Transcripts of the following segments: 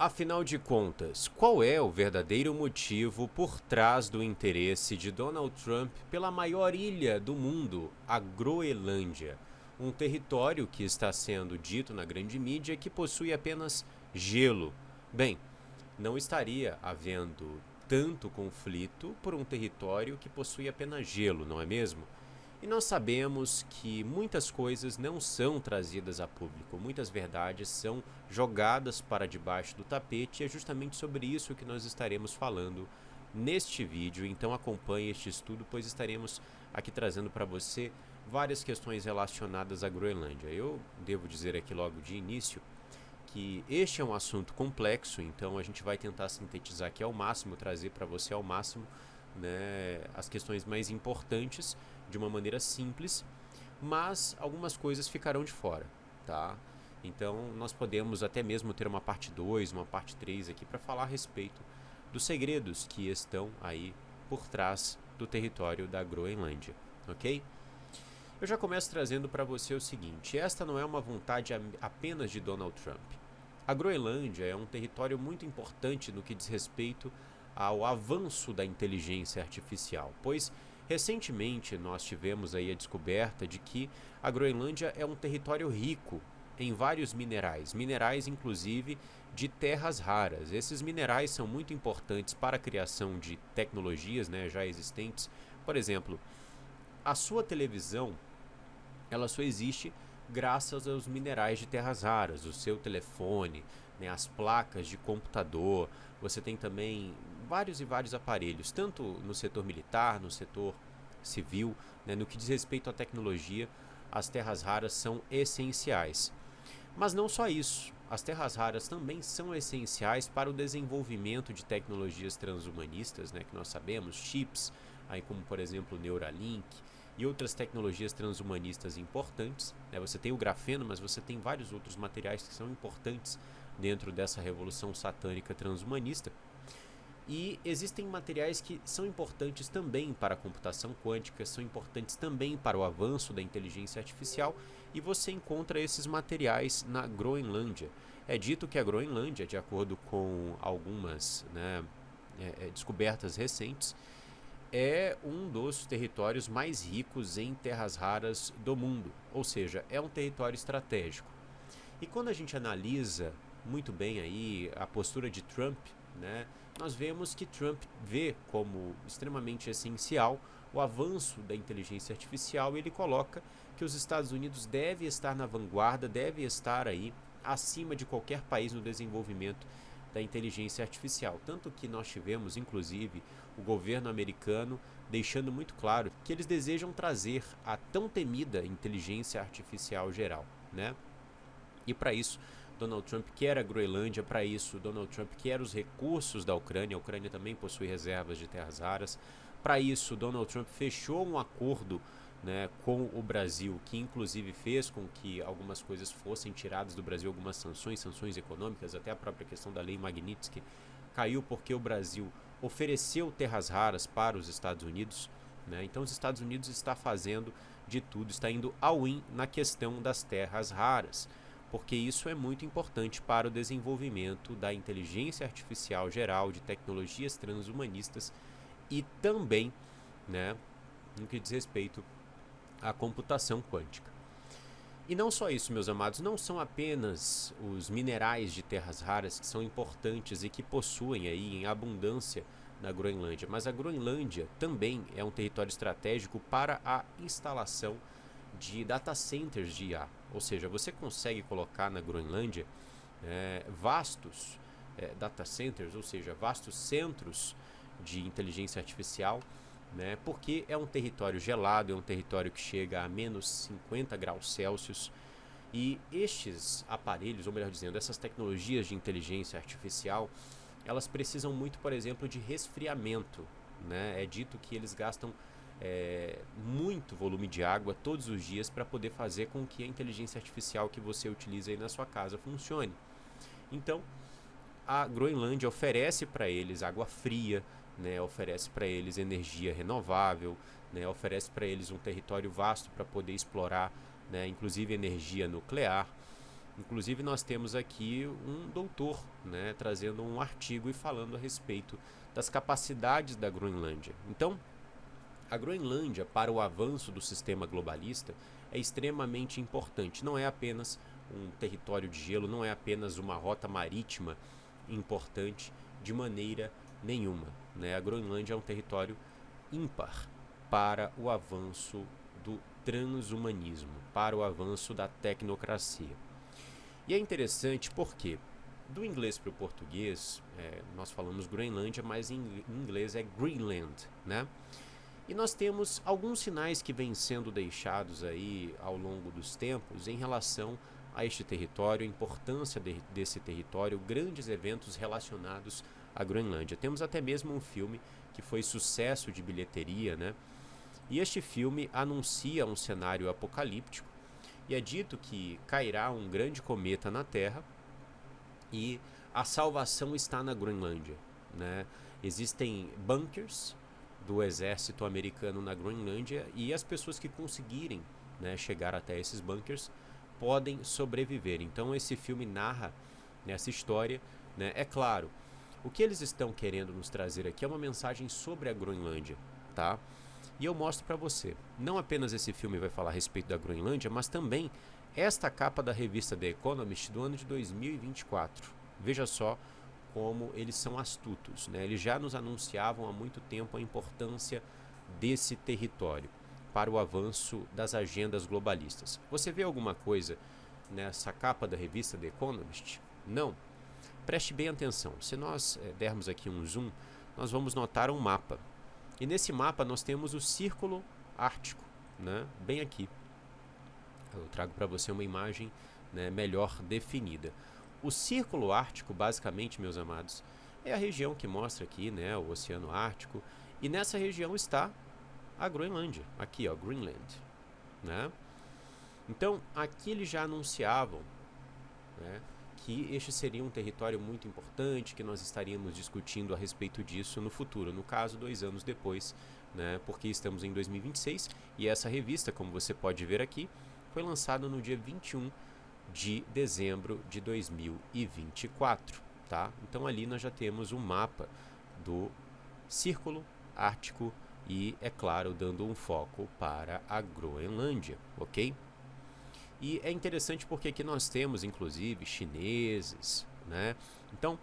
Afinal de contas, qual é o verdadeiro motivo por trás do interesse de Donald Trump pela maior ilha do mundo, a Groenlândia? Um território que está sendo dito na grande mídia que possui apenas gelo. Bem, não estaria havendo tanto conflito por um território que possui apenas gelo, não é mesmo? E nós sabemos que muitas coisas não são trazidas a público, muitas verdades são jogadas para debaixo do tapete e é justamente sobre isso que nós estaremos falando neste vídeo. Então acompanhe este estudo, pois estaremos aqui trazendo para você várias questões relacionadas à Groenlândia. Eu devo dizer aqui logo de início que este é um assunto complexo, então a gente vai tentar sintetizar aqui ao máximo, trazer para você ao máximo, né, as questões mais importantes de uma maneira simples, mas algumas coisas ficarão de fora, tá? Então nós podemos até mesmo ter uma parte 2, uma parte 3 aqui para falar a respeito dos segredos que estão aí por trás do território da Groenlândia, ok? Eu já começo trazendo para você o seguinte: esta não é uma vontade apenas de Donald Trump. A Groenlândia é um território muito importante no que diz respeito ao avanço da inteligência artificial, pois recentemente nós tivemos aí a descoberta de que a Groenlândia é um território rico em vários minerais, minerais inclusive de terras raras. Esses minerais são muito importantes para a criação de tecnologias, né, já existentes. Por exemplo, a sua televisão, ela só existe graças aos minerais de terras raras, o seu telefone, né, as placas de computador. Você tem também vários e vários aparelhos, tanto no setor militar, no setor civil, né, no que diz respeito à tecnologia, as terras raras são essenciais. Mas não só isso, as terras raras também são essenciais para o desenvolvimento de tecnologias transhumanistas, né, que nós sabemos, chips, aí como por exemplo o Neuralink, e outras tecnologias transhumanistas importantes, né? Você tem o grafeno, mas você tem vários outros materiais que são importantes dentro dessa revolução satânica transhumanista. E existem materiais que são importantes também para a computação quântica, são importantes também para o avanço da inteligência artificial, e você encontra esses materiais na Groenlândia. É dito que a Groenlândia, de acordo com algumas, né, descobertas recentes, é um dos territórios mais ricos em terras raras do mundo, ou seja, é um território estratégico. E quando a gente analisa muito bem aí a postura de Trump, né, nós vemos que Trump vê como extremamente essencial o avanço da inteligência artificial, e ele coloca que os Estados Unidos deve estar na vanguarda, deve estar aí acima de qualquer país no desenvolvimento da inteligência artificial. Tanto que nós tivemos, inclusive, o governo americano deixando muito claro que eles desejam trazer a tão temida inteligência artificial geral, né? E para isso, Donald Trump quer a Groenlândia, para isso, Donald Trump quer os recursos da Ucrânia. A Ucrânia também possui reservas de terras raras. Para isso, Donald Trump fechou um acordo, né, com o Brasil, que inclusive fez com que algumas coisas fossem tiradas do Brasil, algumas sanções econômicas, até a própria questão da lei Magnitsky caiu porque o Brasil ofereceu terras raras para os Estados Unidos, né? Então os Estados Unidos está fazendo de tudo, está indo all-in na questão das terras raras, porque isso é muito importante para o desenvolvimento da inteligência artificial geral, de tecnologias transhumanistas e também, né, no que diz respeito à computação quântica. E não só isso, meus amados, não são apenas os minerais de terras raras que são importantes e que possuem aí em abundância na Groenlândia, mas a Groenlândia também é um território estratégico para a instalação de data centers de IA. Ou seja, você consegue colocar na Groenlândia vastos data centers, ou seja, vastos centros de inteligência artificial, né, porque é um território gelado, é um território que chega a menos 50 graus Celsius, e estes aparelhos, ou melhor dizendo, essas tecnologias de inteligência artificial, elas precisam muito, por exemplo, de resfriamento, né? É dito que eles gastam muito volume de água todos os dias para poder fazer com que a inteligência artificial que você utiliza aí na sua casa funcione. Então, a Groenlândia oferece para eles água fria, né, oferece para eles energia renovável, né, oferece para eles um território vasto para poder explorar, né, inclusive energia nuclear. Inclusive nós temos aqui um doutor, né, trazendo um artigo e falando a respeito das capacidades da Groenlândia. Então, a Groenlândia, para o avanço do sistema globalista, é extremamente importante. Não é apenas um território de gelo, não é apenas uma rota marítima importante de maneira nenhuma, né? A Groenlândia é um território ímpar para o avanço do transhumanismo, para o avanço da tecnocracia. E é interessante porque, do inglês para o português, nós falamos Groenlândia, mas em inglês é Greenland, né? E nós temos alguns sinais que vêm sendo deixados aí ao longo dos tempos em relação a este território, a importância desse território, grandes eventos relacionados à Groenlândia. Temos até mesmo um filme que foi sucesso de bilheteria, né? E este filme anuncia um cenário apocalíptico e é dito que cairá um grande cometa na Terra e a salvação está na Groenlândia, né? Existem bunkers do exército americano na Groenlândia e as pessoas que conseguirem, né, chegar até esses bunkers podem sobreviver. Então esse filme narra nessa história, né? É claro, o que eles estão querendo nos trazer aqui é uma mensagem sobre a Groenlândia, tá? E eu mostro para você. Não apenas esse filme vai falar a respeito da Groenlândia, mas também esta capa da revista The Economist do ano de 2024. Veja só como eles são astutos, né? Eles já nos anunciavam há muito tempo a importância desse território para o avanço das agendas globalistas. Você vê alguma coisa nessa capa da revista The Economist? Não? Preste bem atenção. Se nós dermos aqui um zoom, nós vamos notar um mapa. E nesse mapa nós temos o Círculo Ártico, né? Bem aqui. Eu trago para você uma imagem, né, melhor definida. O Círculo Ártico, basicamente, meus amados, é a região que mostra aqui, né, o Oceano Ártico. E nessa região está a Groenlândia. Aqui, ó, Greenland, né? Então, aqui eles já anunciavam, né, que este seria um território muito importante, que nós estaríamos discutindo a respeito disso no futuro. No caso, 2 anos depois, né, porque estamos em 2026 e essa revista, como você pode ver aqui, foi lançada no dia 21 de dezembro de 2024, tá? Então ali nós já temos um mapa do Círculo Ártico e, é claro, dando um foco para a Groenlândia, ok? E é interessante porque aqui nós temos, inclusive, chineses, né? Então,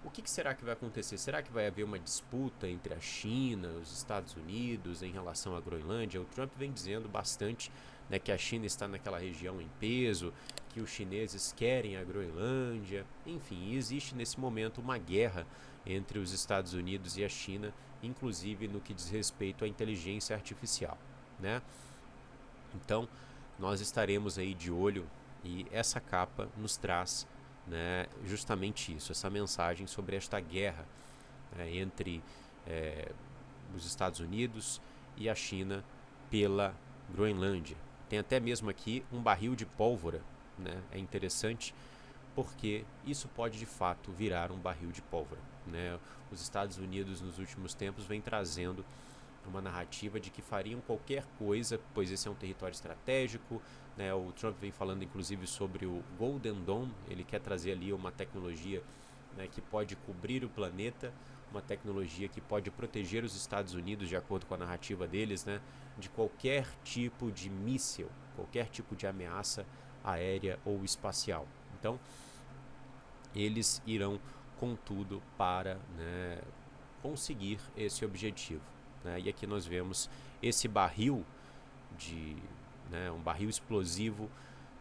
o que será que vai acontecer? Será que vai haver uma disputa entre a China e os Estados Unidos em relação à Groenlândia? O Trump vem dizendo bastante, né, que a China está naquela região em peso, que os chineses querem a Groenlândia. Enfim, existe nesse momento uma guerra entre os Estados Unidos e a China, inclusive no que diz respeito à inteligência artificial, né? Então, nós estaremos aí de olho e essa capa nos traz, né, justamente isso, essa mensagem sobre esta guerra, entre os Estados Unidos e a China pela Groenlândia. Tem até mesmo aqui um barril de pólvora, né? É interessante porque isso pode de fato virar um barril de pólvora, né? Os Estados Unidos nos últimos tempos vem trazendo uma narrativa de que fariam qualquer coisa, pois esse é um território estratégico, né? O Trump vem falando inclusive sobre o Golden Dome, ele quer trazer ali uma tecnologia, né, que pode cobrir o planeta, uma tecnologia que pode proteger os Estados Unidos, de acordo com a narrativa deles, né, de qualquer tipo de míssil, qualquer tipo de ameaça aérea ou espacial. Então, eles irão com tudo para, né, conseguir esse objetivo, né? E aqui nós vemos esse barril um barril explosivo,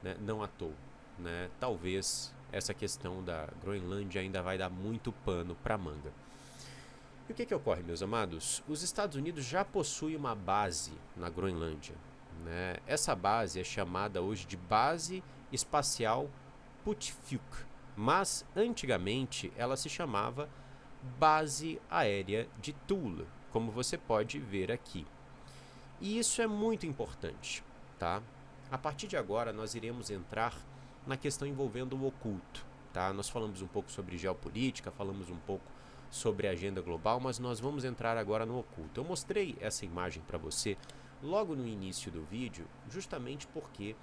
né, não à toa, né? Talvez essa questão da Groenlândia ainda vai dar muito pano para manga. E o que ocorre, meus amados? Os Estados Unidos já possuem uma base na Groenlândia, né? Essa base é chamada hoje de Base Espacial Putfjuk, mas antigamente ela se chamava Base Aérea de Thule, como você pode ver aqui. E isso é muito importante, tá? A partir de agora nós iremos entrar na questão envolvendo o oculto, tá? Nós falamos um pouco sobre geopolítica, falamos um pouco sobre a agenda global, mas nós vamos entrar agora no oculto. Eu mostrei essa imagem para você logo no início do vídeo, justamente porque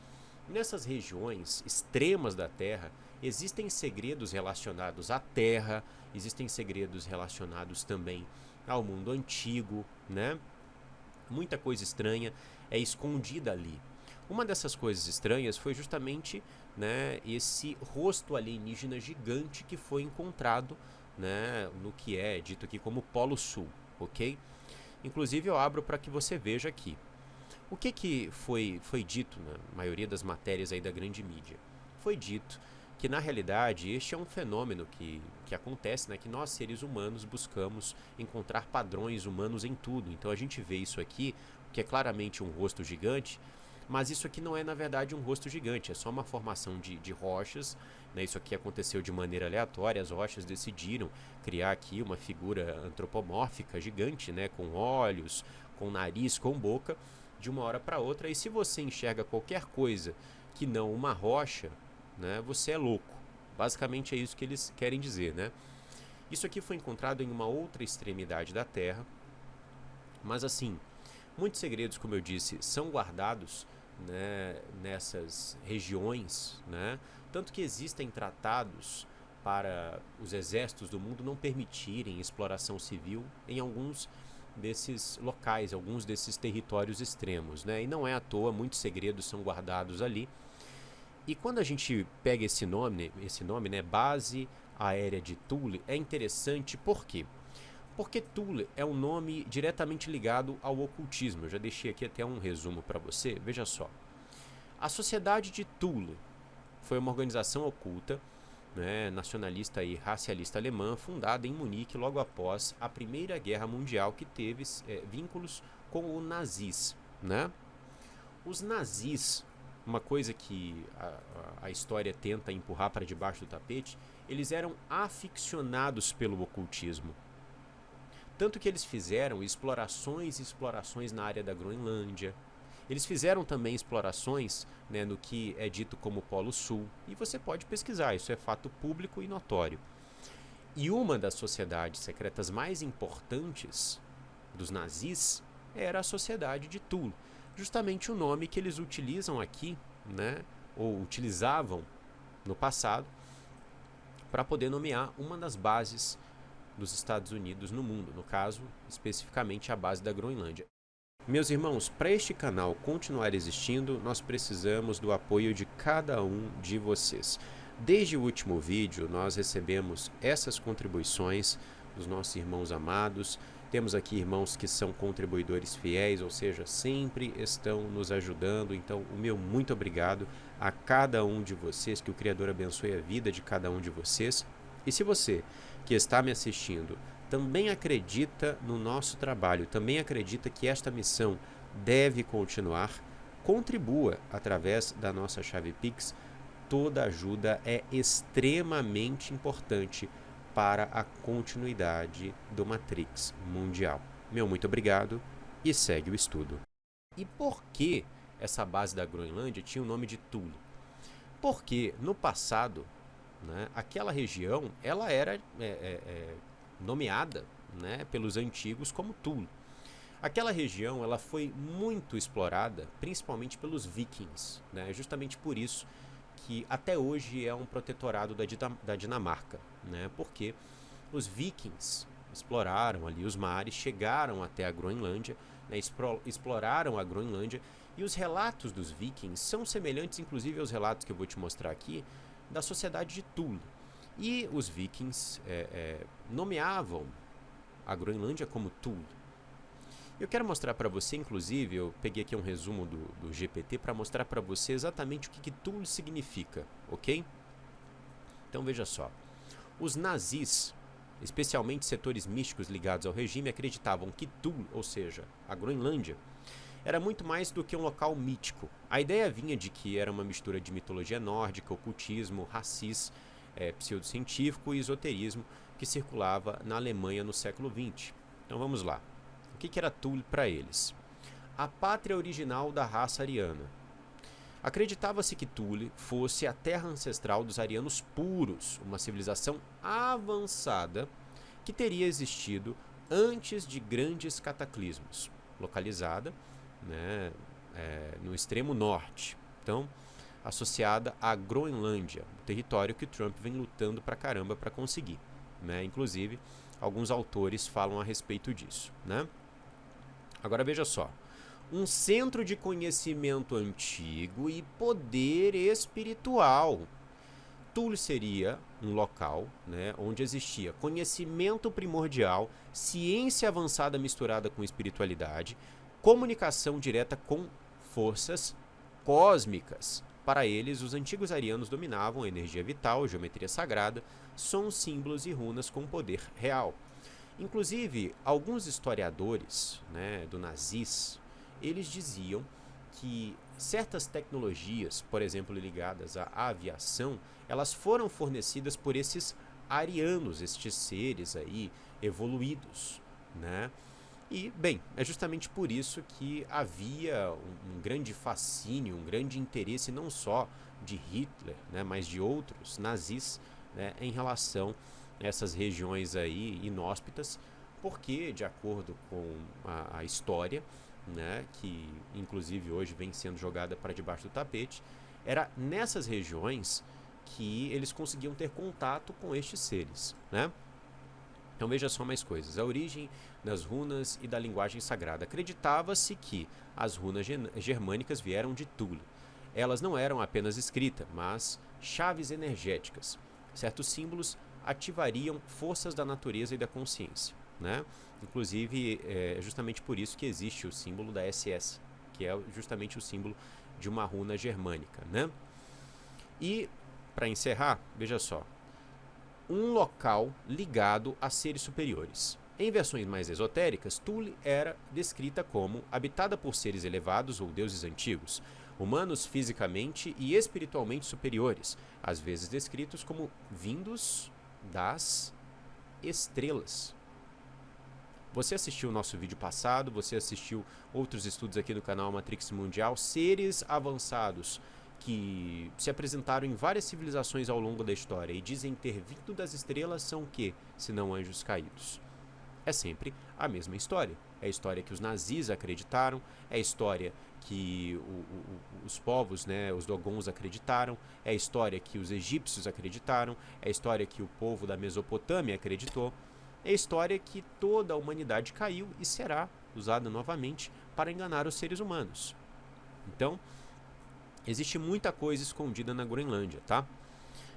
Nessas regiões extremas da Terra, existem segredos relacionados à Terra, existem segredos relacionados também ao mundo antigo, né? Muita coisa estranha é escondida ali. Uma dessas coisas estranhas foi justamente, né, esse rosto alienígena gigante que foi encontrado, né, no que é dito aqui como Polo Sul, ok? Inclusive eu abro para que você veja aqui. O que foi dito na maioria das matérias aí da grande mídia? Foi dito que, na realidade, este é um fenômeno que acontece, né, que nós, seres humanos, buscamos encontrar padrões humanos em tudo. Então, a gente vê isso aqui, que é claramente um rosto gigante, mas isso aqui não é, na verdade, um rosto gigante, é só uma formação de rochas, né? Isso aqui aconteceu de maneira aleatória, as rochas decidiram criar aqui uma figura antropomórfica gigante, né, com olhos, com nariz, com boca, de uma hora para outra. E se você enxerga qualquer coisa que não uma rocha, né, você é louco. Basicamente é isso que eles querem dizer, né? Isso aqui foi encontrado em uma outra extremidade da Terra, mas assim, muitos segredos, como eu disse, são guardados, né, nessas regiões, né? Tanto que existem tratados para os exércitos do mundo não permitirem exploração civil em alguns desses locais, alguns desses territórios extremos, né? E não é à toa, muitos segredos são guardados ali. E quando a gente pega esse nome, né, Base Aérea de Thule, é interessante por quê? Porque Thule é um nome diretamente ligado ao ocultismo. Eu já deixei aqui até um resumo para você, veja só. A Sociedade de Thule foi uma organização oculta, né, nacionalista e racialista alemã, fundada em Munique logo após a Primeira Guerra Mundial, que teve vínculos com o nazis, né? Os nazis, uma coisa que a história tenta empurrar para debaixo do tapete, eles eram aficionados pelo ocultismo. Tanto que eles fizeram explorações e explorações na área da Groenlândia. Eles fizeram também explorações, né, no que é dito como Polo Sul. E você pode pesquisar, isso é fato público e notório. E uma das sociedades secretas mais importantes dos nazis era a Sociedade de Thule. Justamente o nome que eles utilizam aqui, né, ou utilizavam no passado, para poder nomear uma das bases dos Estados Unidos no mundo, no caso, especificamente a base da Groenlândia. Meus irmãos, para este canal continuar existindo, nós precisamos do apoio de cada um de vocês. Desde o último vídeo, nós recebemos essas contribuições dos nossos irmãos amados. Temos aqui irmãos que são contribuidores fiéis, ou seja, sempre estão nos ajudando. Então, o meu muito obrigado a cada um de vocês, que o Criador abençoe a vida de cada um de vocês. E se você que está me assistindo também acredita no nosso trabalho, também acredita que esta missão deve continuar, contribua através da nossa chave Pix. Toda ajuda é extremamente importante para a continuidade do Matrix Mundial. Meu muito obrigado e segue o estudo. E por que essa base da Groenlândia tinha o nome de Thule? Porque no passado, né, aquela região ela era nomeada, né, pelos antigos como Thule. Aquela região ela foi muito explorada, principalmente pelos vikings, né, justamente por isso que até hoje é um protetorado da Dinamarca, né, porque os vikings exploraram ali os mares, chegaram até a Groenlândia, né, exploraram a Groenlândia, e os relatos dos vikings são semelhantes, inclusive, aos relatos que eu vou te mostrar aqui, da Sociedade de Thule. E os vikings nomeavam a Groenlândia como Thule. Eu quero mostrar para você, inclusive, eu peguei aqui um resumo do GPT para mostrar para você exatamente o que Thule significa, ok? Então veja só, os nazis, especialmente setores místicos ligados ao regime, acreditavam que Thule, ou seja, a Groenlândia, era muito mais do que um local mítico. A ideia vinha de que era uma mistura de mitologia nórdica, ocultismo, racis, pseudocientífico e esoterismo que circulava na Alemanha no século XX. Então vamos lá. O que era Thule para eles? A pátria original da raça ariana. Acreditava-se que Thule fosse a terra ancestral dos arianos puros, uma civilização avançada que teria existido antes de grandes cataclismos, localizada, né, no extremo norte. Então, associada à Groenlândia, um território que o Trump vem lutando pra caramba para conseguir, né? Inclusive, alguns autores falam a respeito disso, né? Agora veja só, um centro de conhecimento antigo e poder espiritual. Thule seria um local, né, onde existia conhecimento primordial, ciência avançada misturada com espiritualidade, comunicação direta com forças cósmicas. Para eles, os antigos arianos dominavam a energia vital, geometria sagrada, sons, símbolos e runas com poder real. Inclusive, alguns historiadores, né, do nazis, eles diziam que certas tecnologias, por exemplo, ligadas à aviação, elas foram fornecidas por esses arianos, estes seres aí evoluídos, né? E, bem, é justamente por isso que havia um grande fascínio, um grande interesse não só de Hitler, né, mas de outros nazis, né, em relação a essas regiões aí inóspitas, porque, de acordo com a história, né, que inclusive hoje vem sendo jogada para debaixo do tapete, era nessas regiões que eles conseguiam ter contato com estes seres, né? Então veja só mais coisas. A origem das runas e da linguagem sagrada. Acreditava-se que as runas germânicas vieram de Thule. Elas não eram apenas escrita, mas chaves energéticas. Certos símbolos ativariam forças da natureza e da consciência, né? Inclusive, é justamente por isso que existe o símbolo da SS, que é justamente o símbolo de uma runa germânica, né? E, para encerrar, veja só, um local ligado a seres superiores. Em versões mais esotéricas, Thule era descrita como habitada por seres elevados ou deuses antigos, humanos fisicamente e espiritualmente superiores, às vezes descritos como vindos das estrelas. Você assistiu o nosso vídeo passado, você assistiu outros estudos aqui do canal Matrix Mundial, seres avançados que se apresentaram em várias civilizações ao longo da história e dizem ter vindo das estrelas são o quê, se não anjos caídos? É sempre a mesma história. É a história que os nazis acreditaram, é a história que os povos, né, os Dogons acreditaram, é a história que os egípcios acreditaram, é a história que o povo da Mesopotâmia acreditou, é a história que toda a humanidade caiu e será usada novamente para enganar os seres humanos. Então, existe muita coisa escondida na Groenlândia, tá?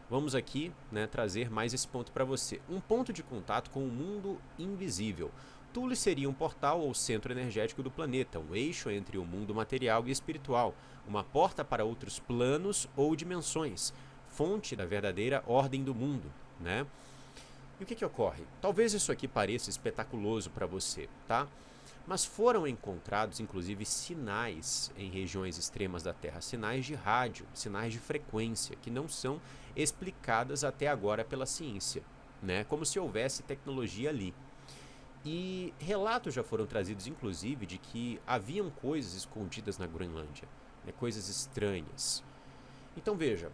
Vamos aqui, né, trazer mais esse ponto para você. Um ponto de contato com o mundo invisível. Thule seria um portal ou centro energético do planeta, um eixo entre o mundo material e espiritual, uma porta para outros planos ou dimensões, fonte da verdadeira ordem do mundo, né? E o que ocorre? Talvez isso aqui pareça espetaculoso para você, tá? Mas foram encontrados, inclusive, sinais em regiões extremas da Terra, sinais de rádio, sinais de frequência, que não são explicadas até agora pela ciência, né? Como se houvesse tecnologia ali. E relatos já foram trazidos, inclusive, de que haviam coisas escondidas na Groenlândia, né? Coisas estranhas. Então, veja,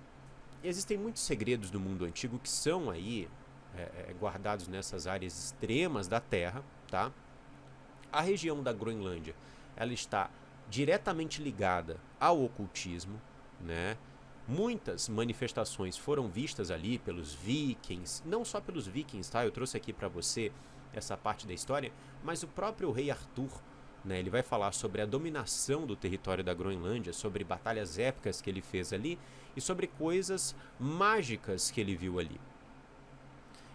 existem muitos segredos do mundo antigo que são aí guardados nessas áreas extremas da Terra, tá? A região da Groenlândia, ela está diretamente ligada ao ocultismo, né? Muitas manifestações foram vistas ali pelos vikings, não só pelos vikings, tá? Eu trouxe aqui para você essa parte da história, mas o próprio rei Arthur, né? Ele vai falar sobre a dominação do território da Groenlândia, sobre batalhas épicas que ele fez ali e sobre coisas mágicas que ele viu ali.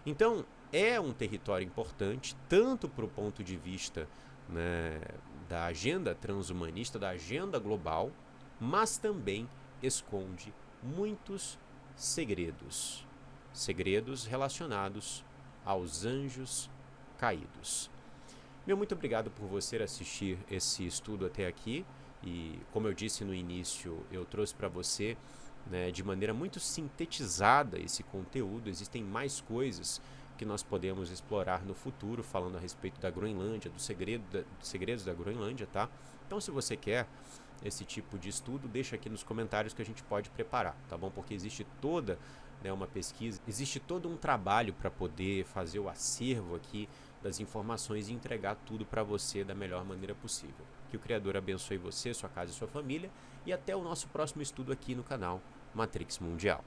Então, é um território importante, tanto para o ponto de vista, né, da agenda transhumanista, da agenda global, mas também esconde muitos segredos. Segredos relacionados aos anjos caídos. Meu muito obrigado por você assistir esse estudo até aqui. E, como eu disse no início, eu trouxe para você, né, de maneira muito sintetizada esse conteúdo. Existem mais coisas que nós podemos explorar no futuro, falando a respeito da Groenlândia, dos segredos da Groenlândia, tá? Então, se você quer esse tipo de estudo, deixa aqui nos comentários que a gente pode preparar, tá bom? Porque existe toda, né, uma pesquisa, existe todo um trabalho para poder fazer o acervo aqui das informações e entregar tudo para você da melhor maneira possível, Que o Criador abençoe você, sua casa e sua família. E até o nosso próximo estudo aqui no canal Matrix Mundial.